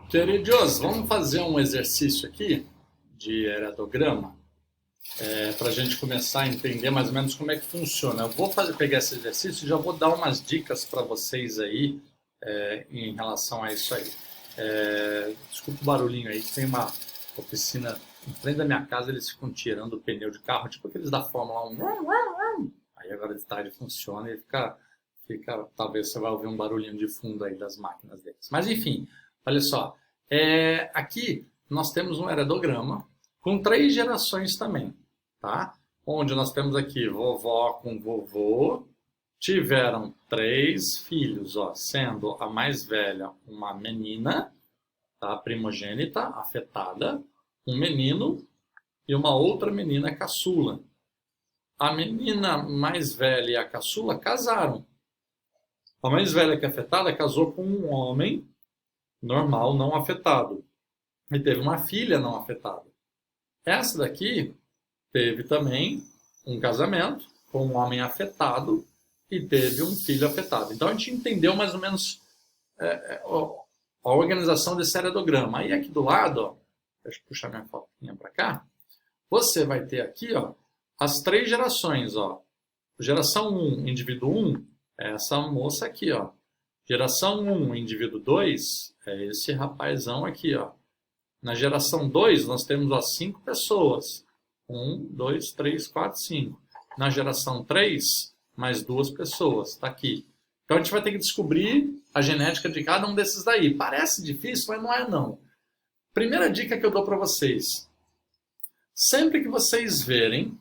Queridos, vamos fazer um exercício aqui de heredograma para a gente começar a entender mais ou menos como é que funciona. Eu vou pegar esse exercício e já vou dar umas dicas para vocês aí em relação a isso aí. Desculpa o barulhinho aí, tem uma oficina em frente da minha casa, eles ficam tirando o pneu de carro, tipo aqueles da Fórmula 1. Aí agora de tarde funciona e talvez você vai ouvir um barulhinho de fundo aí das máquinas deles. Mas enfim, olha só, aqui nós temos um heredograma com 3 gerações também, tá? Onde nós temos aqui vovó com vovô, tiveram 3 filhos, ó, sendo a mais velha uma menina, tá? Primogênita, afetada, um menino e uma outra menina caçula. A menina mais velha e a caçula casaram. A mais velha que é afetada casou com um homem normal, não afetado. E teve uma filha não afetada. Essa daqui teve também um casamento com um homem afetado e teve um filho afetado. Então a gente entendeu mais ou menos a organização desse heredograma. Aí aqui do lado, ó, deixa eu puxar minha fotinha para cá, você vai ter aqui, ó, as 3 gerações. Ó. Geração 1, indivíduo 1, é essa moça aqui, ó. Geração 1, indivíduo 2, é esse rapazão aqui, ó. Na geração 2, nós temos as 5 pessoas. 1, 2, 3, 4, 5. Na geração 3, mais 2 pessoas. Está aqui. Então, a gente vai ter que descobrir a genética de cada um desses daí. Parece difícil, mas não é não. Primeira dica que eu dou para vocês. Sempre que vocês verem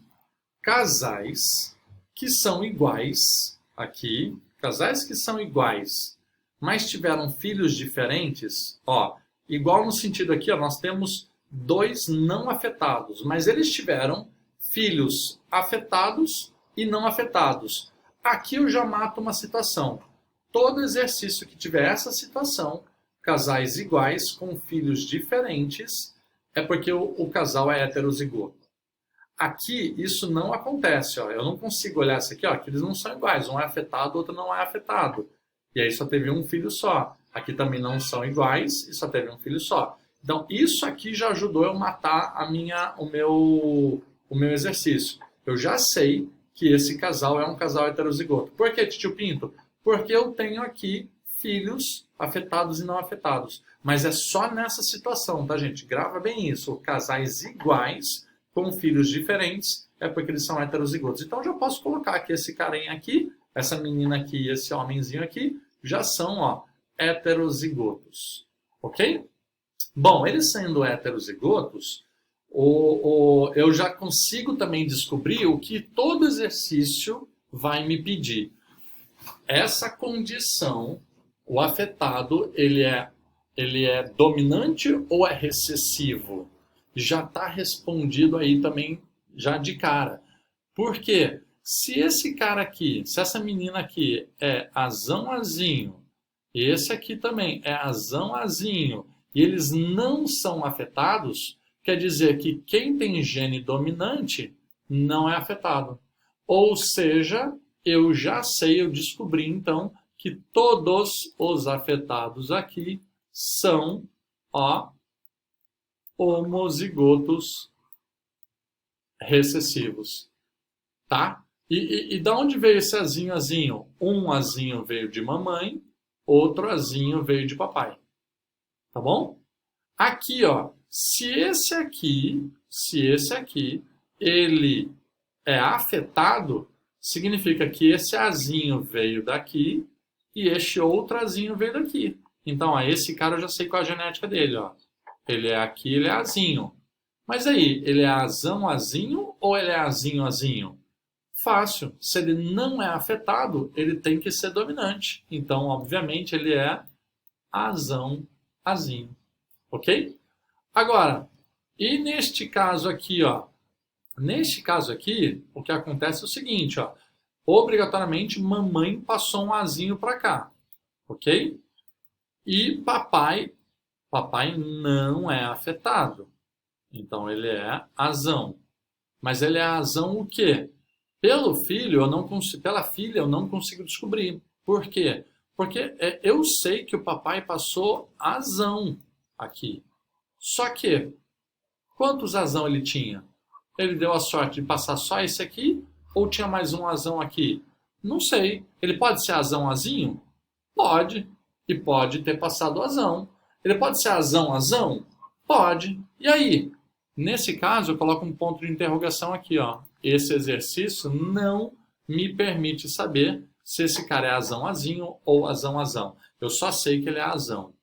casais que são iguais, aqui, casais que são iguais, mas tiveram filhos diferentes, ó, igual no sentido aqui, ó, nós temos 2 não afetados, mas eles tiveram filhos afetados e não afetados. Aqui eu já mato uma situação. Todo exercício que tiver essa situação, casais iguais com filhos diferentes, é porque o casal é heterozigoto. Aqui isso não acontece, ó. Eu não consigo olhar isso aqui, ó, que eles não são iguais, um é afetado, o outro não é afetado. E aí só teve um filho só. Aqui também não são iguais e só teve um filho só. Então, isso aqui já ajudou eu matar o meu exercício. Eu já sei que esse casal é um casal heterozigoto. Por que, tio Pinto? Porque eu tenho aqui filhos afetados e não afetados. Mas é só nessa situação, tá, gente? Grava bem isso. Casais iguais com filhos diferentes é porque eles são heterozigotos. Então, eu já posso colocar que esse carinha aqui, essa menina aqui e esse homenzinho aqui já são, ó, heterozigotos. Ok? Bom, eles sendo heterozigotos, eu já consigo também descobrir o que todo exercício vai me pedir. Essa condição, o afetado, ele é dominante ou é recessivo? Já está respondido aí também, já de cara. Por quê? Se esse cara aqui, se essa menina aqui é azão azinho, e esse aqui também é azão azinho, e eles não são afetados, quer dizer que quem tem gene dominante não é afetado. Ou seja, eu já sei, eu descobri então que todos os afetados aqui são, ó, homozigotos recessivos. Tá? E da onde veio esse azinho, azinho? Um azinho veio de mamãe, outro azinho veio de papai. Tá bom? Aqui, ó, se esse aqui, ele é afetado, significa que esse azinho veio daqui e este outro azinho veio daqui. Então, ó, esse cara eu já sei qual é a genética dele, ó. Ele é aqui, ele é azinho. Mas aí, ele é azão, azinho ou ele é azinho, azinho? Fácil. Se ele não é afetado, ele tem que ser dominante. Então, obviamente, ele é azão, azinho. Ok? Agora, e neste caso aqui, ó? Neste caso aqui, o que acontece é o seguinte, ó. Obrigatoriamente, mamãe passou um azinho para cá. Ok? E papai não é afetado. Então, ele é azão. Mas ele é azão o quê? Pela filha eu não consigo descobrir. Por quê? Porque eu sei que o papai passou azão. aqui. Só que, quantos azão ele tinha? Ele deu a sorte de passar só esse aqui? Ou tinha mais um azão aqui? Não sei. Ele pode ser azão azinho? Pode. E pode ter passado azão. Ele pode ser azão azão? Pode. E aí? Nesse caso, eu coloco um ponto de interrogação aqui, ó. Esse exercício não me permite saber se esse cara é azão azinho ou azão azão. Eu só sei que ele é azão.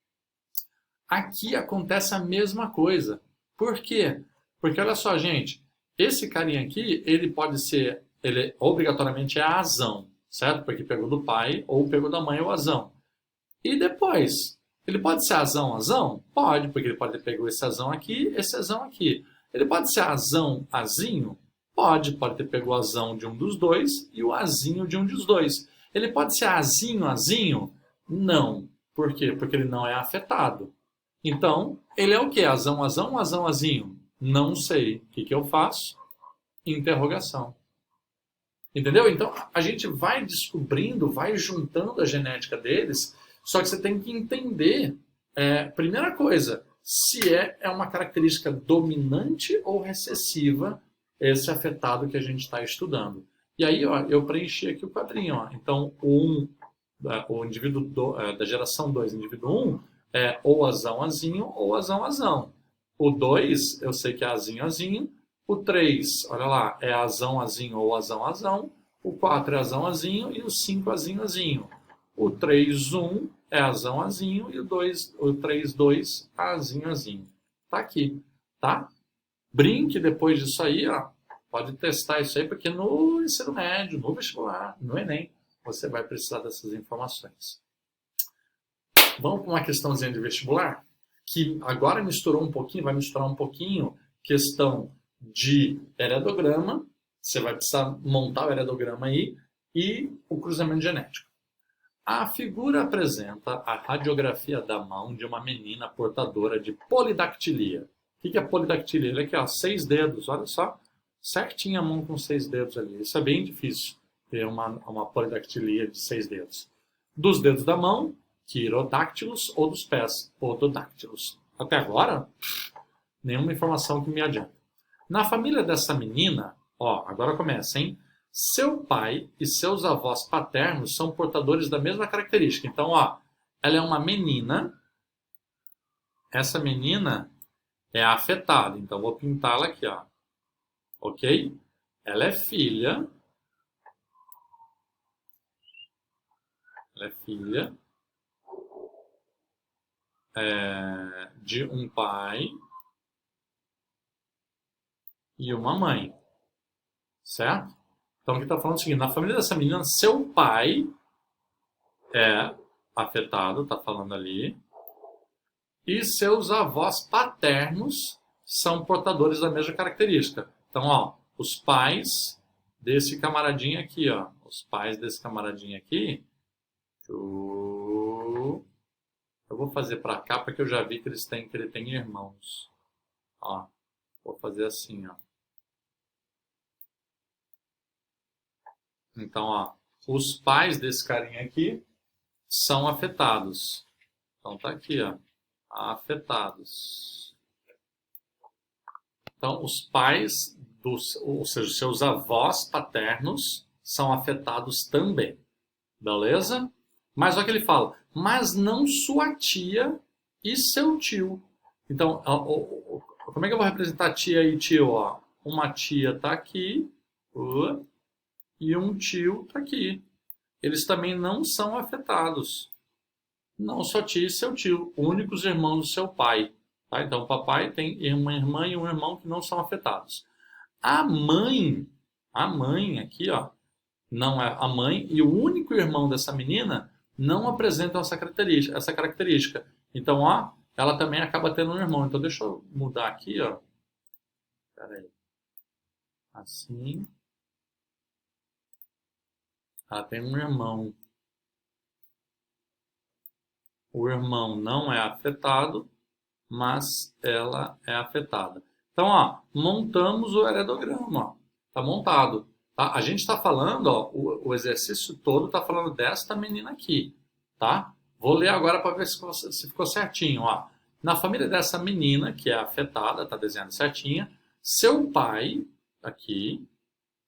Aqui acontece a mesma coisa. Por quê? Porque olha só, gente, esse carinha aqui, ele pode ser, ele obrigatoriamente é azão, certo? Porque pegou do pai ou pegou da mãe o azão. E depois, ele pode ser azão azão? Pode, porque ele pode ter pego esse azão aqui, esse azão aqui. Ele pode ser azão azinho? Pode ter pego o azão de um dos dois e o azinho de um dos dois. Ele pode ser azinho azinho? Não. Por quê? Porque ele não é afetado. Então, ele é o quê? Azão azão ou azão azinho? Não sei. O que eu faço? Interrogação. Entendeu? Então, a gente vai descobrindo, vai juntando a genética deles, só que você tem que entender, primeira coisa, se é uma característica dominante ou recessiva esse afetado que a gente está estudando. E aí, ó, eu preenchi aqui o quadrinho. Ó. Então, o indivíduo da geração 2, indivíduo 1, é ou azão azinho ou azão azão. O 2, eu sei que é azinho azinho. O 3, olha lá, é azão azinho ou azão azão. O 4 é azão azinho e o 5 azinho azinho. O 3, 1 é azão azinho e o 3, 2 azinho azinho. Tá aqui, tá? Brinque depois disso aí, ó. Pode testar isso aí, porque no ensino médio, no vestibular, no Enem, você vai precisar dessas informações. Vamos para uma questãozinha de vestibular, que agora vai misturar um pouquinho questão de heredograma, você vai precisar montar o heredograma aí, e o cruzamento genético. A figura apresenta a radiografia da mão de uma menina portadora de polidactilia. O que é polidactilia? Ele aqui, ó, 6 dedos, olha só, certinho a mão com 6 dedos ali. Isso é bem difícil, ter uma polidactilia de 6 dedos. Dos dedos da mão, quirodáctilos, ou dos pés, pododáctilos. Até agora, nenhuma informação que me adianta. Na família dessa menina, ó, agora começa, hein? Seu pai e seus avós paternos são portadores da mesma característica. Então, ó, ela é uma menina. Essa menina é afetada. Então, vou pintá-la aqui, ó. Ok? Ela é filha. Ela é filha de um pai e uma mãe. Certo? Então, aqui está falando o seguinte, na família dessa menina, seu pai é afetado, está falando ali, e seus avós paternos são portadores da mesma característica. Então, ó, os pais desse camaradinho aqui, ó, os pais desse camaradinho aqui, eu vou fazer para cá, porque eu já vi que ele tem irmãos. Ó, vou fazer assim, ó. Então, ó, os pais desse carinha aqui são afetados. Então, tá aqui, ó, afetados. Então, os pais, ou seja, seus avós paternos são afetados também. Beleza? Mas olha o que ele fala. Mas não sua tia e seu tio. Então, como é que eu vou representar tia e tio? Ó? Uma tia tá aqui. E um tio está aqui. Eles também não são afetados. Não só tia e seu tio, únicos irmãos do seu pai. Tá? Então o papai tem uma irmã e um irmão que não são afetados. A mãe aqui, ó, não é a mãe e o único irmão dessa menina não apresentam essa característica. Então, ó, ela também acaba tendo um irmão. Então deixa eu mudar aqui, ó. Espera aí. Assim. Ela tem um irmão. O irmão não é afetado, mas ela é afetada. Então, ó, montamos o heredograma. Está montado. Tá? A gente está falando, ó, o exercício todo está falando desta menina aqui. Tá? Vou ler agora para ver se ficou certinho. Ó. Na família dessa menina, que é afetada, está desenhando certinha, seu pai, aqui,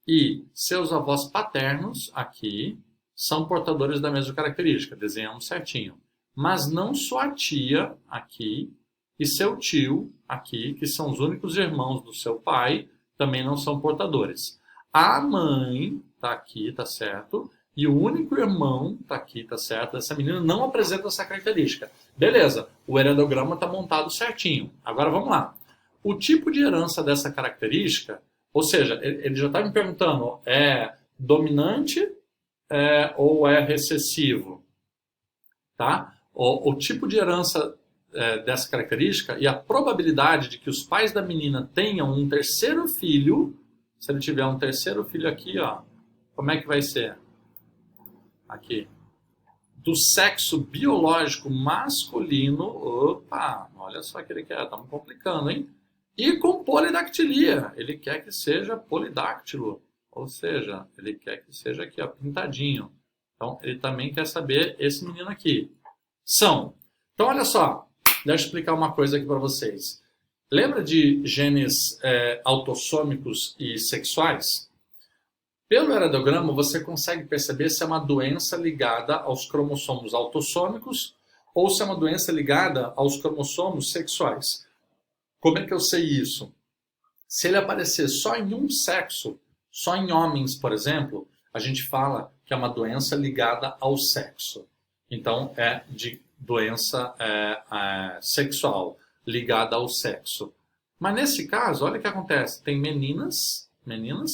e seus avós paternos, aqui, são portadores da mesma característica, desenhamos certinho. Mas não sua tia, aqui, e seu tio, aqui, que são os únicos irmãos do seu pai, também não são portadores. A mãe, tá aqui, tá certo, e o único irmão, tá aqui, tá certo, essa menina não apresenta essa característica. Beleza, o heredograma está montado certinho. Agora vamos lá. O tipo de herança dessa característica, ou seja, ele já está me perguntando, é dominante ou é recessivo? Tá? O tipo de herança dessa característica e a probabilidade de que os pais da menina tenham um terceiro filho, se ele tiver um terceiro filho aqui, ó, como é que vai ser? Aqui. Do sexo biológico masculino, opa, olha só o que ele quer, estamos complicando, hein? E com polidactilia, ele quer que seja polidáctilo, ou seja, ele quer que seja aqui, ó, pintadinho. Então, ele também quer saber esse menino aqui. Então, olha só, deixa eu explicar uma coisa aqui para vocês. Lembra de genes autossômicos e sexuais? Pelo heredograma, você consegue perceber se é uma doença ligada aos cromossomos autossômicos ou se é uma doença ligada aos cromossomos sexuais. Como é que eu sei isso? Se ele aparecer só em um sexo, só em homens, por exemplo, a gente fala que é uma doença ligada ao sexo. Então, é de doença sexual, ligada ao sexo. Mas nesse caso, olha o que acontece. Tem meninas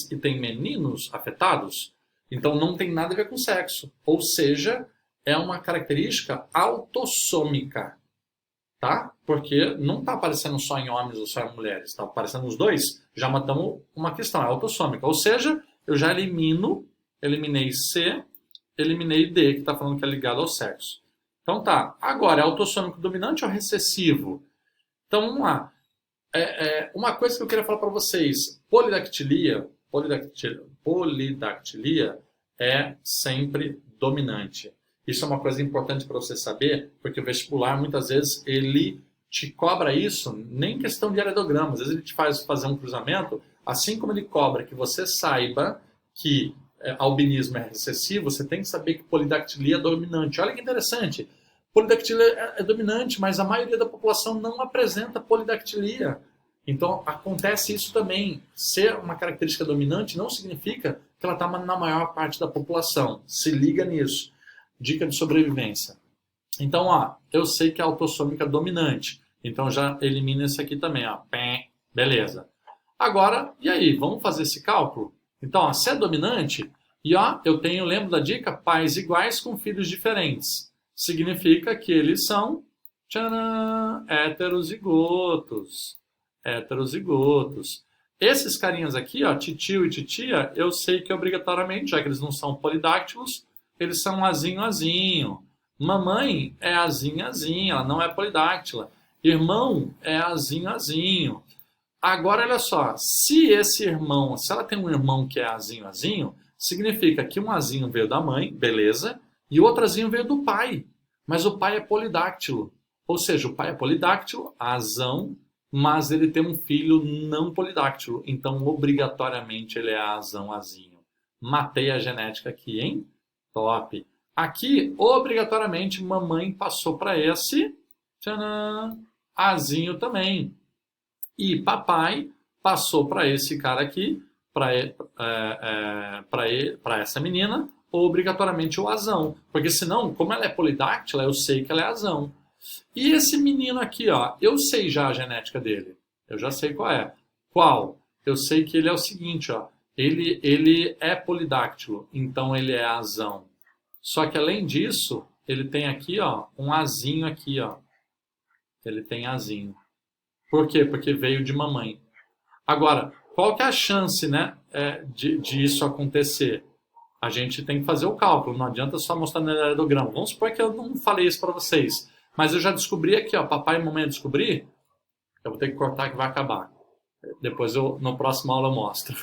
e tem meninos afetados. Então, não tem nada a ver com sexo. Ou seja, é uma característica autossômica. Tá? Porque não está aparecendo só em homens ou só em mulheres. Está aparecendo os dois. Já matamos uma questão, é autossômica. Ou seja, eu já eliminei C, eliminei D, que está falando que é ligado ao sexo. Então tá. Agora, é autossômico dominante ou recessivo? Então vamos lá. Uma coisa que eu queria falar para vocês. Polidactilia é sempre dominante. Isso é uma coisa importante para você saber, porque o vestibular, muitas vezes, ele te cobra isso, nem questão de heredograma. Às vezes ele te faz fazer um cruzamento, assim como ele cobra que você saiba que albinismo é recessivo, você tem que saber que polidactilia é dominante. Olha que interessante. Polidactilia é dominante, mas a maioria da população não apresenta polidactilia. Então, acontece isso também. Ser uma característica dominante não significa que ela está na maior parte da população. Se liga nisso. Dica de sobrevivência. Então, ó, eu sei que é autossômica dominante. Então, já elimina esse aqui também. Ó. Beleza. Agora, e aí? Vamos fazer esse cálculo? Então, ó, se é dominante, e ó, lembro da dica, pais iguais com filhos diferentes. Significa que eles são heterozigotos. Esses carinhas aqui, ó, titio e titia, eu sei que obrigatoriamente, já que eles não são polidáctilos, eles são azinho. Mamãe é azinho, ela não é polidáctila. Irmão é azinho. Agora, olha só, se ela tem um irmão que é azinho, significa que um azinho veio da mãe, beleza, e o outro azinho veio do pai. Mas o pai é polidáctilo. Ou seja, o pai é polidáctilo, azão, mas ele tem um filho não polidáctilo. Então, obrigatoriamente, ele é azinho. Matei a genética aqui, hein? Top. Aqui, obrigatoriamente, mamãe passou para esse azinho também. E papai passou para esse cara aqui, para essa menina, obrigatoriamente o azão. Porque senão, como ela é polidáctila, eu sei que ela é azão. E esse menino aqui, ó, eu sei já a genética dele. Eu já sei qual é. Qual? Eu sei que ele é o seguinte, ó. Ele é polidáctilo, então ele é azão. Só que além disso, ele tem aqui, ó, um azinho aqui, ó. Ele tem azinho. Por quê? Porque veio de mamãe. Agora, qual que é a chance, né, de isso acontecer? A gente tem que fazer o cálculo, não adianta só mostrar no heredograma. Vamos supor que eu não falei isso para vocês, mas eu já descobri aqui, ó, papai e mamãe descobri, eu vou ter que cortar que vai acabar. Depois no próximo aula eu mostro.